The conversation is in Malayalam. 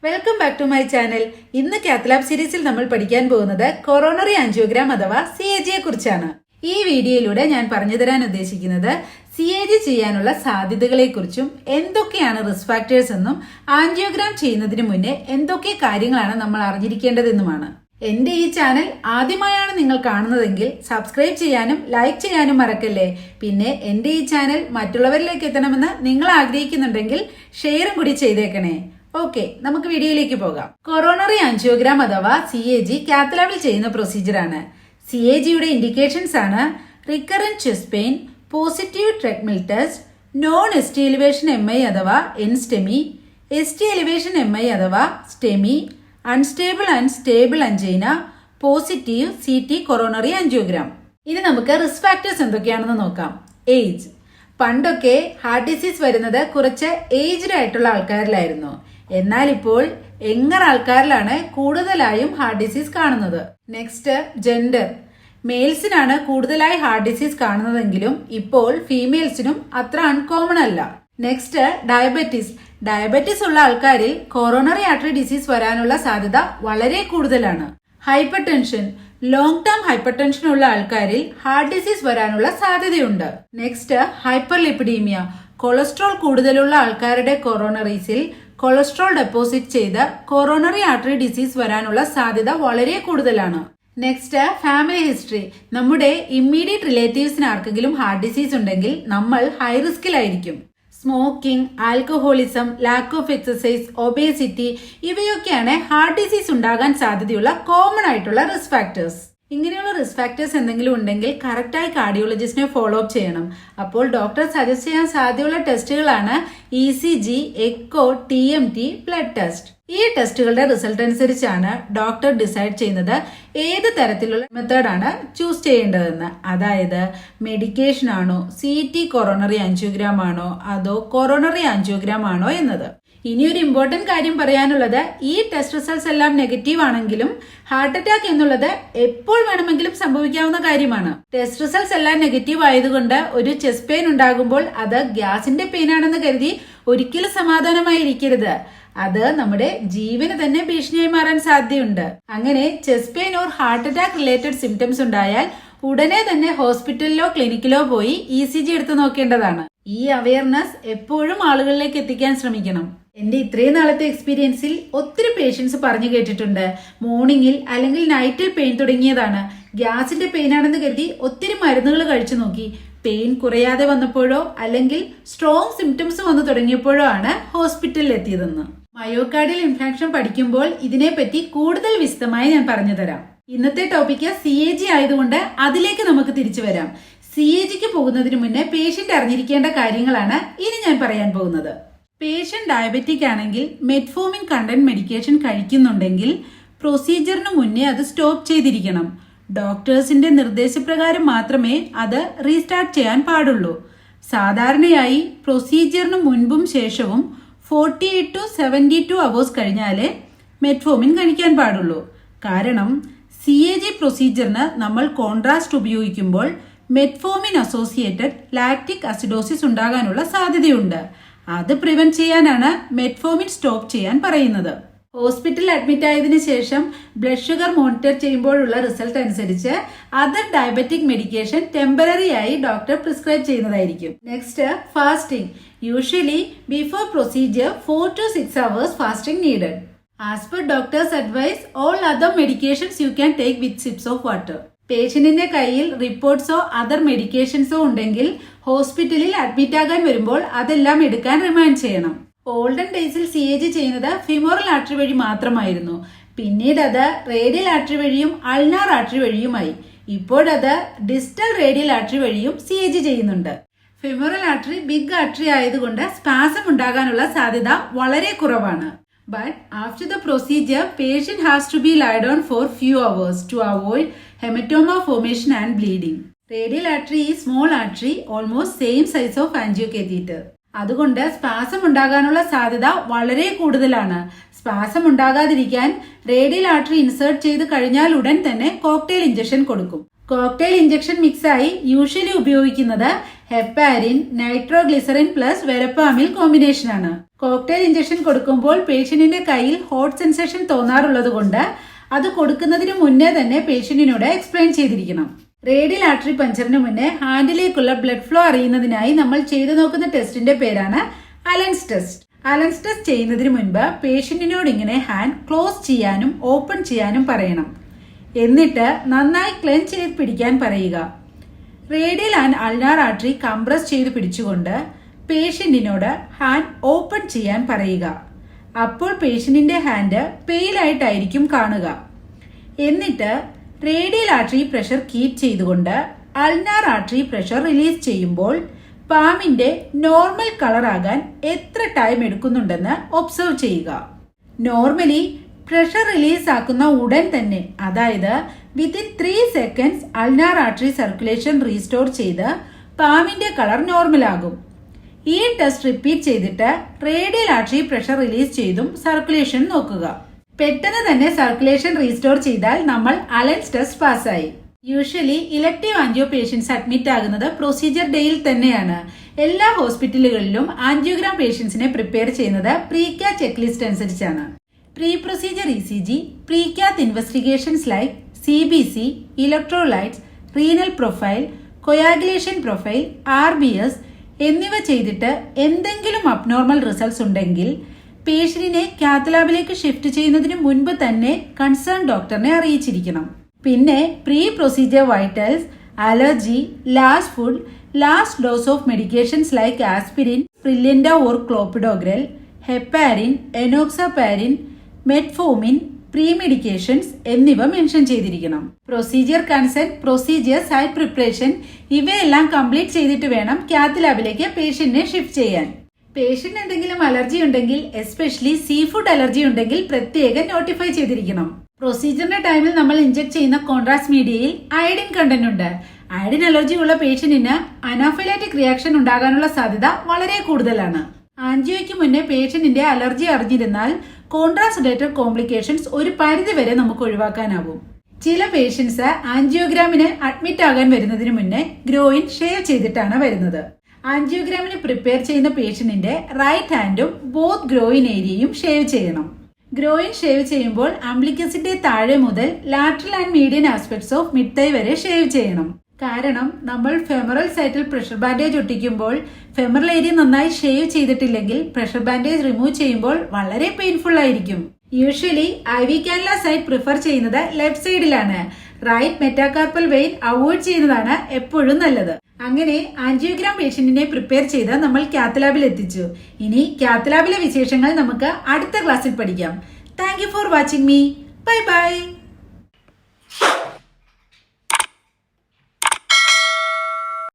Welcome back to my channel. ഇന്ന് കാത്തലാബ് സീരീസിൽ നമ്മൾ പഠിക്കാൻ പോകുന്നത് കൊറോണറി ആൻജിയോഗ്രാം അഥവാ CAG യെ കുറിച്ചാണ്. ഈ വീഡിയോയിലൂടെ ഞാൻ പറഞ്ഞു തരാൻ ഉദ്ദേശിക്കുന്നത് CAG ചെയ്യാനുള്ള സാധ്യതകളെ കുറിച്ചും എന്തൊക്കെയാണ് റിസ്ക് ഫാക്ടേഴ്സ് എന്നും ആൻജിയോഗ്രാം ചെയ്യുന്നതിന് മുന്നേ എന്തൊക്കെ കാര്യങ്ങളാണ് നമ്മൾ അറിഞ്ഞിരിക്കേണ്ടതെന്നുമാണ്. എന്റെ ഈ ചാനൽ ആദ്യമായാണ് നിങ്ങൾ കാണുന്നതെങ്കിൽ സബ്സ്ക്രൈബ് ചെയ്യാനും ലൈക്ക് ചെയ്യാനും മറക്കല്ലേ. പിന്നെ എന്റെ ഈ ചാനൽ മറ്റുള്ളവരിലേക്ക് എത്തണമെന്ന് നിങ്ങൾ ആഗ്രഹിക്കുന്നുണ്ടെങ്കിൽ ഷെയറും കൂടി ചെയ്തേക്കണേ. ഓക്കെ, നമുക്ക് വീഡിയോയിലേക്ക് പോകാം. കൊറോണറി ആൻജിയോഗ്രാം അഥവാ CAG കാത്തലാബിൽ ചെയ്യുന്ന പ്രൊസീജിയറാണ്. CAGയുടെ ഇൻഡിക്കേഷൻസ് ആണ് recurrent chest pain, positive treadmill test, non ST elevation MI അഥവാ NSTEMI, ST എലിവേഷൻ MI അഥവാ STEMI, unstable and stable അഞ്ചൈന, positive CT coronary angiogram. ഇനി നമുക്ക് റിസ്ക് ഫാക്ടേഴ്സ് എന്തൊക്കെയാണെന്ന് നോക്കാം. ഏജ്. പണ്ടൊക്കെ ഹാർട്ട് ഡിസീസ് വരുന്നത് കുറച്ച് ഏജ്ഡ് ആയിട്ടുള്ള ആൾക്കാരിലായിരുന്നു. എന്നാൽ ഇപ്പോൾ യങ്ങർ ആൾക്കാരിലാണ് കൂടുതലായും ഹാർട്ട് ഡിസീസ് കാണുന്നത്. Next, gender. മെയിൽസിനാണ് കൂടുതലായി ഹാർട്ട് ഡിസീസ് കാണുന്നതെങ്കിലും ഇപ്പോൾ ഫീമെയിൽസിനും അത്ര അൺകോമൺ അല്ല. നെക്സ്റ്റ്, ഡയബറ്റിസ് ഉള്ള ആൾക്കാരിൽ കൊറോണറി ആർട്ടറി ഡിസീസ് വരാനുള്ള സാധ്യത വളരെ കൂടുതലാണ്. Hyper tension. Long term hyper tension ഉള്ള ആൾക്കാരിൽ ഹാർട്ട് ഡിസീസ് വരാനുള്ള സാധ്യതയുണ്ട്. Next, hyper lipidaemia. കൊളസ്ട്രോൾ കൂടുതലുള്ള ആൾക്കാരുടെ കൊറോണറീസിൽ കൊളസ്ട്രോൾ ഡെപ്പോസിറ്റ് ചെയ്ത് കൊറോണറി ആർട്ടറി ഡിസീസ് വരാനുള്ള സാധ്യത വളരെ കൂടുതലാണ്. Next, family history. നമ്മുടെ ഇമ്മീഡിയറ്റ് റിലേറ്റീവ്സിന് ആർക്കെങ്കിലും ഹാർട്ട് ഡിസീസ് ഉണ്ടെങ്കിൽ നമ്മൾ ഹൈ റിസ്കിലായിരിക്കും. Smoking, alcoholism, lack of exercise, obesity ഇവയൊക്കെയാണ് ഹാർട്ട് ഡിസീസ് ഉണ്ടാകാൻ സാധ്യതയുള്ള കോമൺ ആയിട്ടുള്ള റിസ്ക് ഫാക്ടേഴ്സ്. ഇങ്ങനെയുള്ള റിസ്ക് ഫാക്ടേഴ്സ് എന്തെങ്കിലും ഉണ്ടെങ്കിൽ കറക്റ്റായി കാർഡിയോളജിസ്റ്റിനെ ഫോളോ അപ്പ് ചെയ്യണം. അപ്പോൾ ഡോക്ടർ സജസ്റ്റ് ചെയ്യാൻ സാധ്യതയുള്ള ടെസ്റ്റുകളാണ് ECG, echo, TMT, blood test. ഈ ടെസ്റ്റുകളുടെ റിസൾട്ട് അനുസരിച്ചാണ് ഡോക്ടർ ഡിസൈഡ് ചെയ്യുന്നത് ഏത് തരത്തിലുള്ള മെത്തേഡാണ് ചൂസ് ചെയ്യേണ്ടതെന്ന്. അതായത് മെഡിക്കേഷൻ ആണോ, CT കൊറോണറി ആൻജിയോഗ്രാം ആണോ, അതോ കൊറോണറി ആൻജിയോഗ്രാം ആണോ എന്നത്. ഇനിയൊരു ഇമ്പോർട്ടന്റ് കാര്യം പറയാനുള്ളത്, ഈ ടെസ്റ്റ് റിസൾട്ട്സ് എല്ലാം നെഗറ്റീവ് ആണെങ്കിലും ഹാർട്ട് അറ്റാക്ക് എന്നുള്ളത് എപ്പോൾ വേണമെങ്കിലും സംഭവിക്കാവുന്ന കാര്യമാണ്. ടെസ്റ്റ് റിസൾട്ട്സ് എല്ലാം നെഗറ്റീവ് ആയതുകൊണ്ട് ഒരു ചെസ്റ്റ് പെയിൻ ഉണ്ടാകുമ്പോൾ അത് ഗ്യാസിന്റെ പെയിൻ ആണെന്ന് കരുതി ഒരിക്കലും സമാധാനമായി ഇരിക്കരുത്. അത് നമ്മുടെ ജീവന് തന്നെ ഭീഷണിയായി മാറാൻ സാധ്യതയുണ്ട്. അങ്ങനെ chest pain or heart attack related symptoms ഉണ്ടായാൽ ഉടനെ തന്നെ ഹോസ്പിറ്റലിലോ ക്ലിനിക്കിലോ പോയി ECG എടുത്തു നോക്കേണ്ടതാണ്. ഈ അവയർനെസ് എപ്പോഴും ആളുകളിലേക്ക് എത്തിക്കാൻ ശ്രമിക്കണം. എന്റെ ഇത്രയും നാളത്തെ എക്സ്പീരിയൻസിൽ ഒത്തിരി പേഷ്യൻസ് പറഞ്ഞു കേട്ടിട്ടുണ്ട്, മോർണിംഗിൽ അല്ലെങ്കിൽ നൈറ്റിൽ പെയിൻ തുടങ്ങിയതാണ്, ഗ്യാസിന്റെ പെയിൻ ആണെന്ന് കരുതി ഒത്തിരി മരുന്നുകൾ കഴിച്ചു നോക്കി, പെയിൻ കുറയാതെ വന്നപ്പോഴോ അല്ലെങ്കിൽ സ്ട്രോങ് സിംറ്റംസ് വന്നു തുടങ്ങിയപ്പോഴോ ആണ് ഹോസ്പിറ്റലിൽ എത്തിയതെന്ന്. മയോകാർഡിയൽ ഇൻഫാക്ഷൻ പഠിക്കുമ്പോൾ ഇതിനെപ്പറ്റി കൂടുതൽ വിശദമായി ഞാൻ പറഞ്ഞു തരാം. ഇന്നത്തെ ടോപ്പിക്ക് CAG ആയതുകൊണ്ട് അതിലേക്ക് നമുക്ക് തിരിച്ചു വരാം. CAGക്ക് പോകുന്നതിന് മുന്നേ പേഷ്യന്റ് അറിഞ്ഞിരിക്കേണ്ട കാര്യങ്ങളാണ് ഇനി ഞാൻ പറയാൻ പോകുന്നത്. പേഷ്യന്റ് ഡയബറ്റിക് ആണെങ്കിൽ മെറ്റ്ഫോമിൻ കണ്ടന്റ് മെഡിക്കേഷൻ കഴിക്കുന്നുണ്ടെങ്കിൽ പ്രൊസീജിയറിന് മുന്നേ അത് സ്റ്റോപ്പ് ചെയ്തിരിക്കണം. ഡോക്ടേഴ്സിന്റെ നിർദ്ദേശപ്രകാരം മാത്രമേ അത് റീസ്റ്റാർട്ട് ചെയ്യാൻ പാടുള്ളൂ. സാധാരണയായി പ്രൊസീജിയറിന് മുൻപും ശേഷവും 48 to 72 അവേഴ്സ് കഴിഞ്ഞാലേ മെറ്റ്ഫോമിൻ കഴിക്കാൻ പാടുള്ളൂ. കാരണം CAG പ്രൊസീജിയറിന് നമ്മൾ കോൺട്രാസ്റ്റ് ഉപയോഗിക്കുമ്പോൾ മെറ്റ്ഫോമിൻ അസോസിയേറ്റഡ് ലാക്റ്റിക് അസിഡോസിസ് ഉണ്ടാകാനുള്ള സാധ്യതയുണ്ട്. അത് പ്രിവെന്റ് ചെയ്യാനാണ് മെറ്റ്ഫോമിൻ സ്റ്റോപ്പ് ചെയ്യാൻ പറയുന്നത്. ഹോസ്പിറ്റലിൽ അഡ്മിറ്റ് ആയതിനു ശേഷം ബ്ലഡ് ഷുഗർ മോണിറ്റർ ചെയ്യുമ്പോഴുള്ള റിസൾട്ട് അനുസരിച്ച് അതർ ഡയബറ്റിക് മെഡിക്കേഷൻ ടെമ്പററി ആയി ഡോക്ടർ പ്രിസ്ക്രൈബ് ചെയ്യുന്നതായിരിക്കും. Next, fasting. Usually before procedure 4 to 6 hours fasting needed. As per doctor's advice, all other medications you can take with sips of water. പേഷ്യന്റിന്റെ കയ്യിൽ റിപ്പോർട്ട്സോ അതർ മെഡിക്കേഷൻസോ ഉണ്ടെങ്കിൽ ഹോസ്പിറ്റലിൽ അഡ്മിറ്റ് ആകാൻ വരുമ്പോൾ അതെല്ലാം എടുക്കാൻ റിമൈൻഡ് ചെയ്യണം. ഓൾഡൻ ഡേയ്സിൽ CAG ചെയ്യുന്നത് ഫിമോറൽ ആർട്ടറി വഴി മാത്രമായിരുന്നു. പിന്നീട് അത് റേഡിയൽ ആർട്ടറി വഴിയും അൾനാർ ആർട്ടറി വഴിയുമായി. ഇപ്പോഴത് ഡിസ്റ്റൽ റേഡിയൽ ആർട്ടറി വഴിയും CAG ചെയ്യുന്നുണ്ട്. ഫിമോറൽ ആർട്ടറി ബിഗ് ആർട്ടറി ആയതുകൊണ്ട് സ്പാസം ഉണ്ടാകാനുള്ള സാധ്യത വളരെ കുറവാണ്. But after the procedure, patient has to be lied on for few hours to avoid hematoma formation and bleeding. Radial artery is small artery, almost same size of angiocatheter. അതുകൊണ്ട് സ്പാസം ഉണ്ടാകാനുള്ള സാധ്യത വളരെ കൂടുതലാണ്. സ്പാസം ഉണ്ടാകാതിരിക്കാൻ റേഡിയൽ ആർട്ടറി ഇൻസേർട്ട് ചെയ്ത് കഴിഞ്ഞാൽ ഉടൻ തന്നെ കോക്ടെയിൽ ഇഞ്ചക്ഷൻ കൊടുക്കും. കോക്ടെയിൽ ഇഞ്ചക്ഷൻ മിക്സായി യൂഷ്വലി ഉപയോഗിക്കുന്നത് ഹെപ്പാരിൻ, നൈട്രോഗ്ലിസറിൻ പ്ലസ് വെരപ്പാമിൽ കോമ്പിനേഷൻ ആണ്. കോക്ടെയിൽ ഇഞ്ചക്ഷൻ കൊടുക്കുമ്പോൾ പേഷ്യന്റിന്റെ കയ്യിൽ ഹോട്ട് സെൻസേഷൻ തോന്നാറുള്ളത് കൊണ്ട് അത് കൊടുക്കുന്നതിന് മുന്നേ തന്നെ പേഷ്യന്റിനോട് എക്സ്പ്ലെയിൻ ചെയ്തിരിക്കണം. റേഡിയൽ ആർട്ടറി പഞ്ചറിന് മുന്നേ ഹാൻഡിലേക്കുള്ള ബ്ലഡ് ഫ്ലോ അറിയുന്നതിനായി നമ്മൾ ചെയ്തു നോക്കുന്ന ടെസ്റ്റിന്റെ പേരാണ് അലൻസ് ടെസ്റ്റ്. അലൻസ് ടെസ്റ്റ് ചെയ്യുന്നതിന് മുൻപ് പേഷ്യന്റിനോട് ഇങ്ങനെ ഹാൻഡ് ക്ലോസ് ചെയ്യാനും ഓപ്പൺ ചെയ്യാനും പറയണം. എന്നിട്ട് നന്നായി ക്ലെൻച്ച് ചെയ്ത് പിടിക്കാൻ പറയുക. Radial and ulnar artery compress ചെയ്ത് പിടിച്ചുകൊണ്ട് പേഷ്യന്റിനോട് ഹാൻഡ് ഓപ്പൺ ചെയ്യാൻ പറയുക. അപ്പോൾ പേഷ്യന്റിന്റെ ഹാൻഡ് പെയിലായിട്ടായിരിക്കും കാണുക. എന്നിട്ട് റേഡിയൽ ആർട്ടറി പ്രഷർ കീപ്പ് ചെയ്തുകൊണ്ട് അൾനാർ ആർട്ടറി പ്രഷർ റിലീസ് ചെയ്യുമ്പോൾ പാമിന്റെ നോർമൽ കളർ ആകാൻ എത്ര ടൈം എടുക്കുന്നുണ്ടെന്ന് ഒബ്സർവ് ചെയ്യുക. നോർമലി പ്രഷർ റിലീസ് ആക്കുന്ന ഉടൻ തന്നെ, അതായത് within 3 seconds ulnar artery circulation restore ചെയ്ത് പാമിന്റെ കളർ നോർമൽ ആകും. ഈ ടെസ്റ്റ് റിപ്പീറ്റ് ചെയ്തിട്ട് റേഡിയൽ ആർട്ടറി പ്രഷർ റിലീസ് ചെയ്തും സർക്കുലേഷൻ നോക്കുക. പെട്ടെന്ന് തന്നെ സർക്കുലേഷൻ റീസ്റ്റോർ ചെയ്താൽ നമ്മൾ അലൻസ് ടെസ്റ്റ് പാസ്സായി. Usually elective angio patients admit ആകുന്നത് പ്രൊസീജിയർ ഡേയിൽ തന്നെയാണ്. എല്ലാ ഹോസ്പിറ്റലുകളിലും ആൻജിയോഗ്രാം പേഷ്യൻസിനെ പ്രിപ്പയർ ചെയ്യുന്നത് പ്രീകാത്ത് ചെക്ക് ലിസ്റ്റ് അനുസരിച്ചാണ്. Pre procedure ECG, precath investigations like CBC, electrolytes, renal profile, coagulation profile, RBS എന്നിവ ചെയ്തിട്ട് എന്തെങ്കിലും അബ്നോർമൽ റിസൾട്ട്സ് ഉണ്ടെങ്കിൽ പേഷ്യന്റിനെ കാത്ത് ലാബിലേക്ക് ഷിഫ്റ്റ് ചെയ്യുന്നതിന് മുൻപ് തന്നെ കൺസേൺ ഡോക്ടറിനെ അറിയിച്ചിരിക്കണം. പിന്നെ pre procedure vitals, allergy, last food, last dose of medications like aspirin, Brilinta or clopidogrel, heparin, enoxaparin, metformin, pre medications എന്നിവ മെൻഷൻ ചെയ്തിരിക്കണം. Procedure consent, procedure, site preparation ഇവയെല്ലാം കംപ്ലീറ്റ് ചെയ്തിട്ട് വേണം കാത്ത് ലാബിലേക്ക് പേഷ്യന്റിനെ ഷിഫ്റ്റ് ചെയ്യാൻ. പേഷ്യന്റ് എന്തെങ്കിലും അലർജി ഉണ്ടെങ്കിൽ, എസ്പെഷ്യലി സീ ഫുഡ് അലർജി ഉണ്ടെങ്കിൽ പ്രത്യേകം നോട്ടിഫൈ ചെയ്തിരിക്കണം. പ്രൊസീജിയറിന്റെ ടൈമിൽ നമ്മൾ ഇഞ്ചെക്ട് ചെയ്യുന്ന കോൺട്രാസ്റ്റ് മീഡിയയിൽ അയഡിൻ കണ്ടന്റ് ഉണ്ട്. അയഡിൻ അലർജി ഉള്ള പേഷ്യന്റിന് അനാഫിലാറ്റിക് റിയാക്ഷൻ ഉണ്ടാകാനുള്ള സാധ്യത വളരെ കൂടുതലാണ്. ആൻജിയോയ്ക്ക് മുന്നേ പേഷ്യന്റിന്റെ അലർജി അറിഞ്ഞിരുന്നാൽ കോൺട്രാസ്റ്റ് റിലേറ്റഡ് കോംപ്ലിക്കേഷൻസ് ഒരു പരിധിവരെ നമുക്ക് ഒഴിവാക്കാനാവും. ചില പേഷ്യൻസ് ആൻജിയോഗ്രാമിന് അഡ്മിറ്റ് ആകാൻ വരുന്നതിന് മുന്നേ ഗ്രോയിൻ ഷേവ് ചെയ്തിട്ടാണ് വരുന്നത്. ആൻജിയോഗ്രാമിന് പ്രിപ്പയർ ചെയ്യുന്ന പേഷ്യന്റിന്റെ റൈറ്റ് ഹാൻഡും ബോത്ത് ഗ്രോയിൻ ഏരിയയും ഷേവ് ചെയ്യണം. ഗ്രോയിൻ ഷേവ് ചെയ്യുമ്പോൾ അംബ്ലിക്കസിന്റെ താഴെ മുതൽ lateral and median aspects of mid thigh വരെ ഷേവ് ചെയ്യണം. കാരണം നമ്മൾ ഫെമറൽ സൈറ്റിൽ പ്രഷർ ബാൻഡേജ് ഒട്ടിക്കുമ്പോൾ ഫെമറൽ ഏരിയ നന്നായി ഷേവ് ചെയ്തിട്ടില്ലെങ്കിൽ പ്രഷർ ബാൻഡേജ് റിമൂവ് ചെയ്യുമ്പോൾ വളരെ പെയിൻഫുൾ ആയിരിക്കും. Usually IV cannula site prefer ചെയ്യുന്നത് ലെഫ്റ്റ് സൈഡിലാണ്. റൈറ്റ് മെറ്റാകാർപ്പൽ വെയിൻ അവോയ്ഡ് ചെയ്യുന്നതാണ് എപ്പോഴും നല്ലത്. അങ്ങനെ ആൻജിയോഗ്രാം പേഷ്യന്റിനെ പ്രിപ്പയർ ചെയ്ത് നമ്മൾ കാത്ത് ലാബിൽ എത്തിച്ചു. ഇനി കാത്ത് ലാബിലെ വിശേഷങ്ങൾ നമുക്ക് അടുത്ത ക്ലാസ്സിൽ പഠിക്കാം. Thank you for watching me. Bye bye.